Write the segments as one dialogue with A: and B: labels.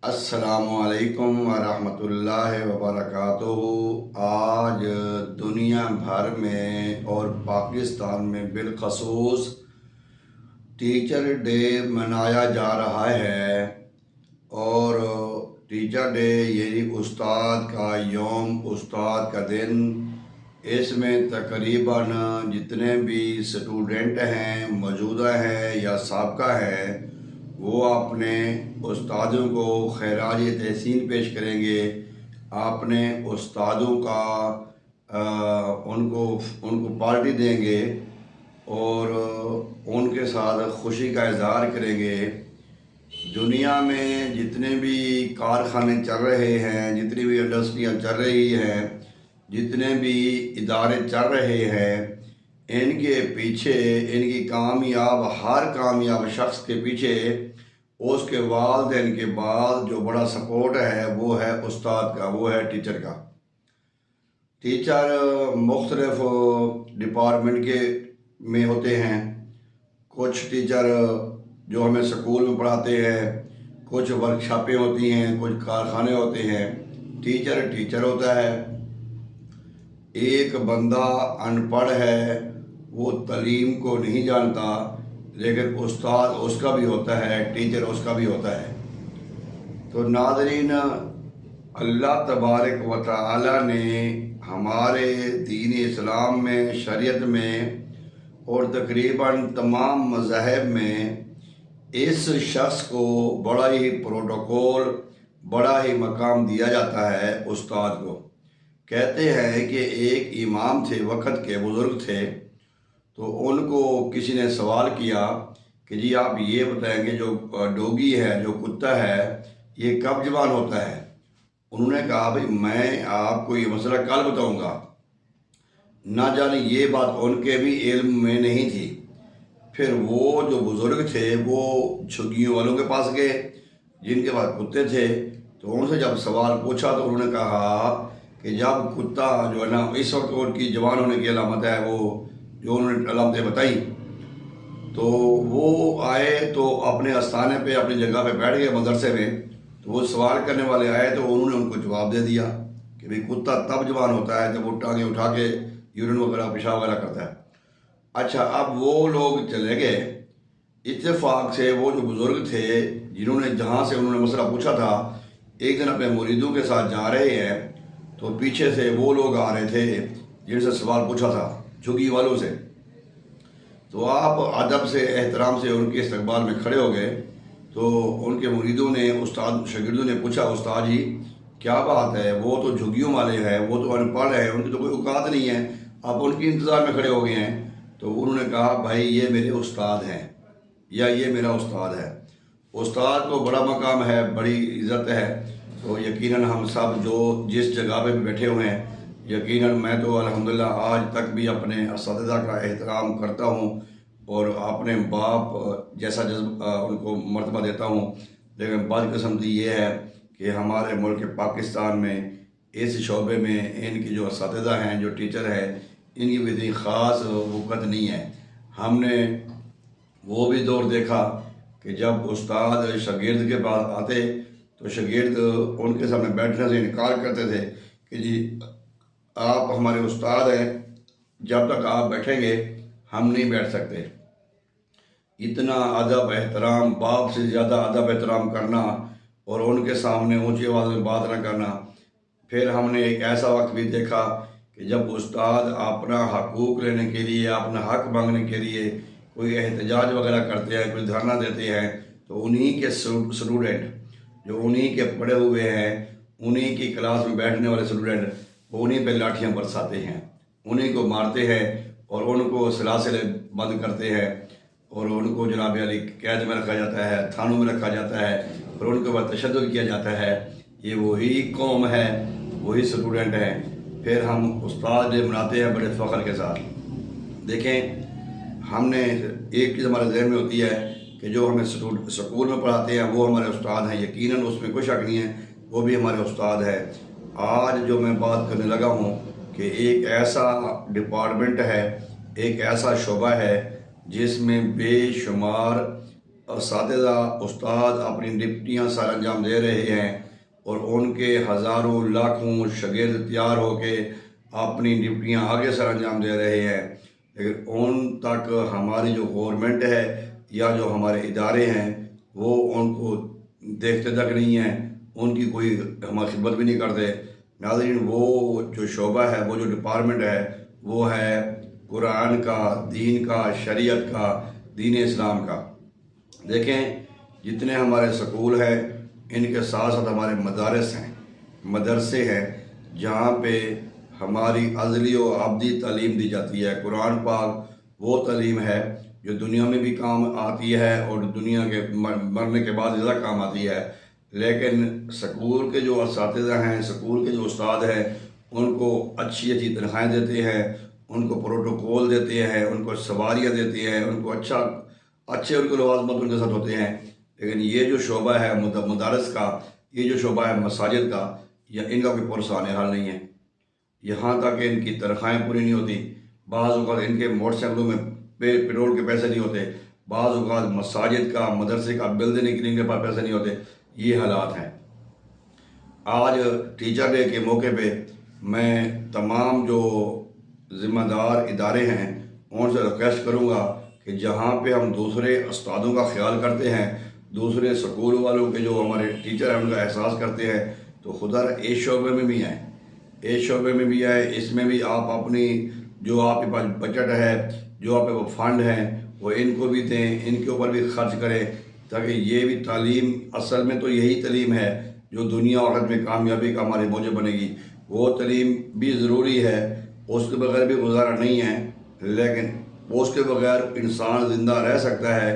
A: अस्सलामुअलैकुम वरहमतुल्लाहि वबरकातुहू। आज दुनिया भर में और पाकिस्तान में बिलखसूस टीचर डे मनाया जा रहा है। और टीचर डे यानी उस्ताद का यौम, उस्ताद का दिन। इसमें तकरीबन जितने भी स्टूडेंट हैं, मौजूदा हैं या साबका हैं, वो अपने उस्तादों को खैराज तहसीन पेश करेंगे। अपने उस्तादों का उनको उनको पार्टी देंगे और उनके साथ खुशी का इजहार करेंगे। दुनिया में जितने भी कारखाने चल रहे हैं, जितनी भी इंडस्ट्रियाँ चल रही हैं, जितने भी इदारे चल रहे हैं, इनके पीछे, इनकी हर कामयाब शख्स के पीछे उसके वालिदैन के बाद जो बड़ा सपोर्ट है वो है उस्ताद का, वो है टीचर का। टीचर मुख्तलिफ डिपार्टमेंट के में होते हैं। कुछ टीचर जो हमें स्कूल में पढ़ाते हैं, कुछ वर्कशॉपें होती हैं, कुछ कारखाने होते हैं। टीचर टीचर होता है। एक बंदा अनपढ़ है, वो तालीम को नहीं जानता, लेकिन उस्ताद उसका भी होता है, टीचर उसका भी होता है। तो नाज़रीन, अल्लाह तबारक व तआला ने हमारे दीन इस्लाम में, शरीयत में और तकरीबन तमाम मज़ाहिब में इस शख्स को बड़ा ही प्रोटोकॉल, बड़ा ही मकाम दिया जाता है उस्ताद को। कहते हैं कि एक इमाम थे, वक़्त के बुज़ुर्ग थे, तो उनको किसी ने सवाल किया कि जी आप ये बताएंगे, जो डोगी है, जो कुत्ता है, ये कब जवान होता है? उन्होंने कहा भाई मैं आपको ये मसला कल बताऊंगा। ना जाने ये बात उनके भी इल्म में नहीं थी। फिर वो जो बुज़ुर्ग थे वो झुग्गियों वालों के पास गए जिनके पास कुत्ते थे। तो उनसे जब सवाल पूछा तो उन्होंने कहा कि जब कुत्ता जो है ना, इस वक्त उनकी जवान होने की अलामत है, वो जो उन्होंने अलामतें बताई, तो वो आए तो अपने आस्थाने पे, अपनी जगह पे बैठ गए मदरसे में। तो वो सवाल करने वाले आए तो उन्होंने उनको जवाब दे दिया कि भाई कुत्ता तब जवान होता है जब वो टांगे उठा के यूरिन वगैरह, पेशाब वगैरह करता है। अच्छा, अब वो लोग चले गए। इत्तेफाक से वो जो बुज़ुर्ग थे जिन्होंने, जहाँ से उन्होंने मसला पूछा था, एक दिन अपने मुरीदों के साथ जा रहे हैं तो पीछे से वो लोग आ रहे थे जिनसे सवाल पूछा था, झुग्गी वालों से। तो आप अदब से, एहतराम से उनके इस्तकबाल में खड़े हो गए। तो उनके मुरीदों ने, उस्ताद शागिर्दों ने पूछा, उस्ताद जी क्या बात है, वो तो झुग्गियों वाले हैं, वो तो अनपढ़ है, उनकी तो कोई औकात नहीं है, आप उनकी इंतज़ार में खड़े हो गए हैं। तो उन्होंने कहा भाई ये मेरे उस्ताद हैं, या ये मेरा उस्ताद है। उस्ताद को बड़ा मकाम है, बड़ी इज़्ज़त है। तो यकीनन हम सब जो जिस जगह पे भी बैठे हुए हैं, यकीनन मैं तो अल्हम्दुलिल्लाह आज तक भी अपने असातिज़ा का एहतराम करता हूँ और अपने बाप जैसा उनको मर्तबा देता हूँ। लेकिन बदकिस्मती ये है कि हमारे मुल्क पाकिस्तान में इस शोबे में इनकी जो असातिज़ा हैं, जो टीचर हैं, इनकी भी इतनी ख़ास वक़्त नहीं है। हमने वो भी दौर देखा कि जब उस्ताद शागिर्द के पास आते तो शागिर्द उनके सामने बैठने से इनकार करते थे कि जी आप हमारे उस्ताद हैं, जब तक आप बैठेंगे हम नहीं बैठ सकते। इतना अदब एहतराम, बाप से ज़्यादा अदब एहतराम करना और उनके सामने ऊंची आवाज़ में बात न करना। फिर हमने एक ऐसा वक्त भी देखा कि जब उस्ताद अपना हकूक़ लेने के लिए, अपना हक मांगने के लिए कोई एहतजाज वगैरह करते हैं, कोई धरना देते हैं, तो उन्हीं के स्टूडेंट, जो उन्हीं के पढ़े हुए हैं, उन्हीं की क्लास में बैठने वाले स्टूडेंट, वो उन्हीं पे लाठियाँ बरसाते हैं, उन्हीं को मारते हैं और उनको सलासिल बंद करते हैं और उनको जनाब अली कैद में रखा जाता है, थानों में रखा जाता है और उनके ऊपर तशद्दुद किया जाता है। ये वही कौम है, वही स्टूडेंट हैं। फिर हम उस्ताद डे मनाते हैं बड़े फ़ख्र के साथ। देखें, हमने एक चीज़ हमारे जहन में होती है कि जो हमें स्कूल में पढ़ाते हैं वो हमारे उस्ताद हैं, यकीनन उसमें कोई शक नहीं है, वो भी हमारे उस्ताद है। आज जो मैं बात करने लगा हूँ कि एक ऐसा डिपार्टमेंट है, एक ऐसा शोबा है जिसमें बेशुमार असातिज़ा उस्ताद अपनी ड्यूटियाँ सर अंजाम दे रहे हैं और उनके हज़ारों लाखों शागिर्द तैयार होके अपनी ड्यूटियाँ आगे सर अंजाम दे रहे हैं, लेकिन उन तक हमारी जो गवर्नमेंट है या जो हमारे इदारे हैं वो उनको देखते तक नहीं हैं, उनकी कोई हमारी खिदमत भी नहीं करते। नाज़रीन, वो जो शोबा है, वो जो डिपार्टमेंट है, वो है कुरान का, दीन का, शरीयत का, दीन इस्लाम का। देखें, जितने हमारे स्कूल हैं इनके साथ साथ हमारे मदारस हैं, मदरसे हैं, जहाँ पे हमारी अज़ली और अब्दी तालीम दी जाती है। कुरान पाक वो तालीम है जो दुनिया में भी काम आती है और दुनिया के मरने के बाद ज़्यादा काम आती है। लेकिन स्कूल के जो असातिज़ा हैं, स्कूल के जो उस्ताद हैं, उनको अच्छी अच्छी तनख्वाहें देते हैं, उनको प्रोटोकॉल देते हैं, उनको सवारियाँ देते हैं, उनको अच्छे उनके लवाजमत उनके साथ होते हैं। लेकिन ये जो शोबा है मदारस का, ये जो शोबा है मसाजिद का, या इनका कोई पुरसान हाल नहीं है। यहाँ तक कि इनकी तनख्वाहें पूरी नहीं होती, बाज़ औक़ात इनके मोटरसाइकिलों में पेट्रोल के पैसे नहीं होते, बाज़ औक़ात मसाजिद का, मदरसे का बिल देने के लिए इनके पास पैसे नहीं होते। ये हालात हैं। आज टीचर डे के मौके पे मैं तमाम जो ज़िम्मेदार इदारे हैं उनसे रिक्वेस्ट करूँगा कि जहाँ पे हम दूसरे उस्तादों का ख्याल करते हैं, दूसरे स्कूल वालों के जो हमारे टीचर हैं उनका एहसास करते हैं, तो खुदा इस शोबे में भी आए, इस शोबे में भी आए। इसमें भी आप अपनी जो आपके पास बजट है, जो आपके पास फंड हैं, वो इनको भी दें, इनके ऊपर भी खर्च करें, ताकि ये भी तालीम, असल में तो यही तालीम है जो दुनिया और आखिरत में कामयाबी का हमारे मौजब बनेगी। वो तालीम भी ज़रूरी है, उसके बगैर भी गुजारा नहीं है, लेकिन उसके बगैर इंसान ज़िंदा रह सकता है,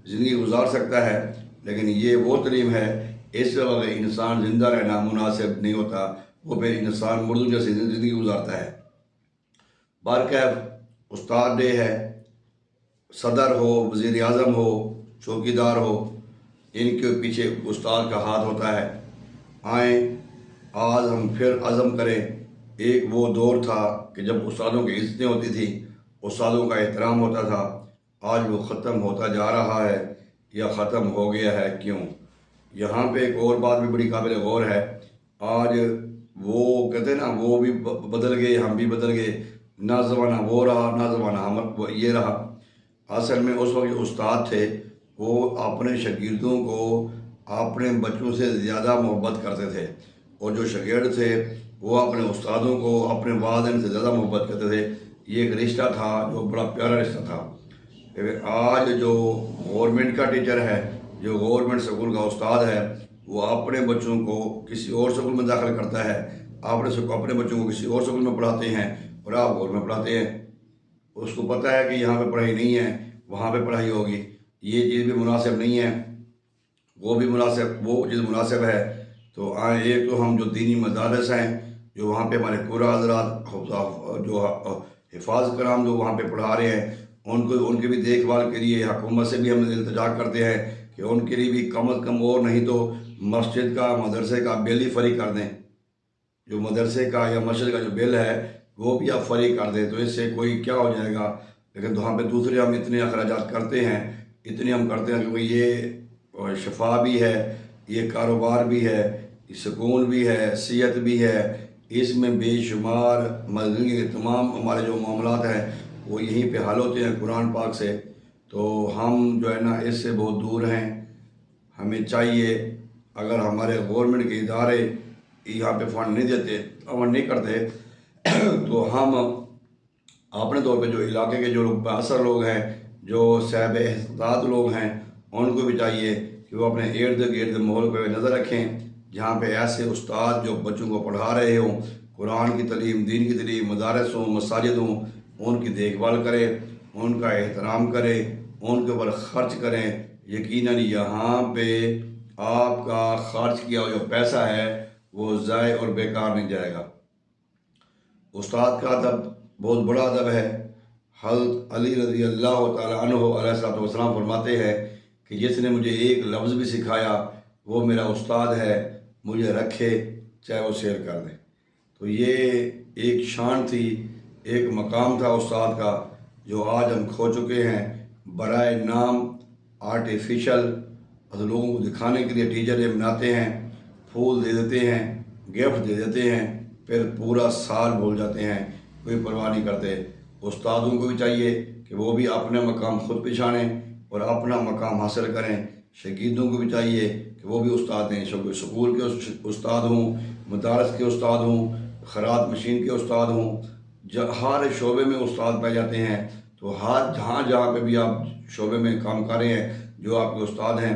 A: ज़िंदगी गुजार सकता है, लेकिन ये वो तालीम है इसके बगैर इंसान ज़िंदा रहना मुनासिब नहीं होता, वो फिर इंसान मुर्दों जैसी ज़िंदगी गुजारता है। बारकैफ उस्ताद डे है, सदर हो, वज़ीर आज़म हो, चौकीदार हो, इनके पीछे उस्ताद का हाथ होता है। आए आज हम फिर अज़म करें। एक वो दौर था कि जब उस्तादों की इज़्ज़तें होती थी, उस्तादों का एहतराम होता था, आज वो ख़त्म होता जा रहा है या ख़त्म हो गया है, क्यों? यहाँ पे एक और बात भी बड़ी काबिल गौर है। आज वो कहते हैं ना, वो भी बदल गए, हम भी बदल गए, ना ज़माना वो रहा, ना ज़माना हम ये रहा। असल में उस वक्त जो उस्ताद थे वो अपने शागिर्दों को अपने बच्चों से ज़्यादा मोहब्बत करते थे, और जो शागिर्द थे वो अपने उस्तादों को अपने वालिदैन से ज़्यादा मोहब्बत करते थे। ये एक रिश्ता था जो बड़ा प्यारा रिश्ता था। लेकिन आज जो गवर्नमेंट का टीचर है, जो गवर्नमेंट स्कूल का उस्ताद है, वो अपने बच्चों को किसी और स्कूल में दाखिल करता है, अपने बच्चों को किसी और स्कूल में पढ़ाते हैं और आप और में पढ़ाते हैं। उसको पता है कि यहाँ पे पढ़ाई नहीं है, वहाँ पे पढ़ाई होगी। ये चीज़ भी मुनासिब नहीं है, वो चीज़ मुनासिब है। तो एक तो हम जो दीनी मदारस हैं, जो वहाँ पे हमारे कुरा हज़रात जो हिफाज कराम जो वहाँ पे पढ़ा रहे हैं, उनकी भी देखभाल के लिए हुकूमत से भी हम इल्तिजा करते हैं कि उनके लिए भी कम अज़ कम और नहीं तो मस्जिद का, मदरसे का बिल ही फ्री कर दें। जो मदरसे का या मस्जिद का जो बिल है वो भी आप फ्री कर दें, तो इससे कोई क्या हो जाएगा। लेकिन तो वहाँ पे दूसरे हम इतने अखराजात करते हैं, इतने हम करते हैं, क्योंकि ये शफा भी है, ये कारोबार भी है, सुकून भी है, सेहत भी है, इसमें बेशुमार ज़िंदगी के तमाम हमारे जो मामलात हैं वो यहीं पे हल होते हैं कुरान पाक से। तो हम जो है ना इससे बहुत दूर हैं। हमें चाहिए, अगर हमारे गवर्नमेंट के इदारे यहाँ पे फंड नहीं देते, अमल नहीं करते, तो हम अपने तौर पे जो इलाके के जो लोग बासर लोग हैं, जो साहिब इस्तात लोग हैं, उनको भी चाहिए कि वो अपने इर्द गिर्द माहौल पर नज़र रखें, जहाँ पे ऐसे उस्ताद जो बच्चों को पढ़ा रहे हों, कुरान की तालीम, दीन की तालीम, मदारस हों, मसाजिद हों, उनकी देखभाल करें, उनका एहतराम करें, उनके ऊपर ख़र्च करें। यकीनन यहाँ पे आपका ख़र्च किया हुआ जो पैसा है वो ज़ाय और बेकार नहीं जाएगा। उस्ताद का अदब बहुत बड़ा अदब है। हज़रत अली रज़ी अल्लाह तआला अन्हु अलैहिस्सलाम फरमाते हैं कि जिसने मुझे एक लफ्ज़ भी सिखाया वो मेरा उस्ताद है, मुझे रखे चाहे वो शेयर कर दे। तो ये एक शान थी, एक मकाम था उस्ताद का, जो आज हम खो चुके हैं। बराए नाम आर्टिफिशियल लोगों को दिखाने के लिए टीचर ये बनाते हैं, फूल दे देते हैं, गिफ्ट दे देते हैं, फिर पूरा साल भूल जाते हैं, कोई परवाह नहीं करते। उस्तादों को भी चाहिए कि वो भी अपने मकाम खुद पहचानें और अपना मकाम हासिल करें। शहीदों को भी चाहिए कि वो भी उस्ताद हैं, स्कूल के उस्ताद हों, मदारस के उस्ताद हों, खरात मशीन के उस्ताद हों। हर शोबे में उस्ताद पाए जाते हैं। तो हर जहाँ जहाँ पे भी आप शोबे में काम कर रहे हैं, जो आपके उस्ताद हैं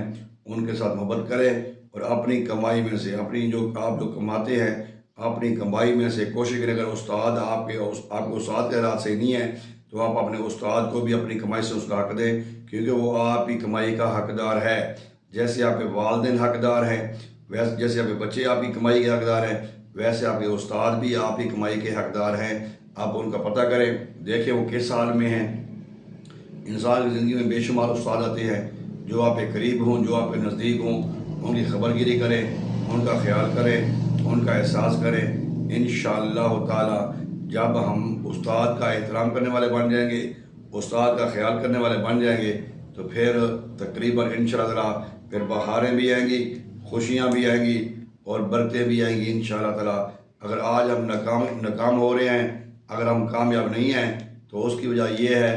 A: उनके साथ मोहब्बत करें और अपनी कमाई में से, अपनी जो आप जो कमाते हैं अपनी कमाई में से कोशिश करें। अगर उस्ताद आपके उस्ताद के हालात सही नहीं है तो आप अपने उस्ताद को भी अपनी कमाई से उसका हक दें, क्योंकि वो आपकी कमाई का हकदार है। जैसे आपके वालिदैन हकदार हैं, वैसे जैसे आपके बच्चे आपकी कमाई के हकदार हैं, वैसे आपके उस्ताद भी आपकी कमाई के हकदार हैं। आप उनका पता करें, देखें वो किस हाल में हैं। इंसान की ज़िंदगी में बेशुमार उस्ताद आते हैं जो आपके करीब हों, जो आपके नज़दीक हों। उनकी खबरगिरी करें, उनका ख्याल करें, उनका एहसास करें। इंशाअल्लाह ताला जब हम उस्ताद का एहतराम करने वाले बन जाएंगे, उस्ताद का ख्याल करने वाले बन जाएंगे, तो फिर तकरीबन इंशाअल्लाह फिर बहारें भी आएंगी, खुशियाँ भी आएंगी और बरकतें भी आएंगी इंशाअल्लाह ताला। अगर आज हम नाकाम हो रहे हैं, अगर हम कामयाब नहीं हैं, तो उसकी वजह यह है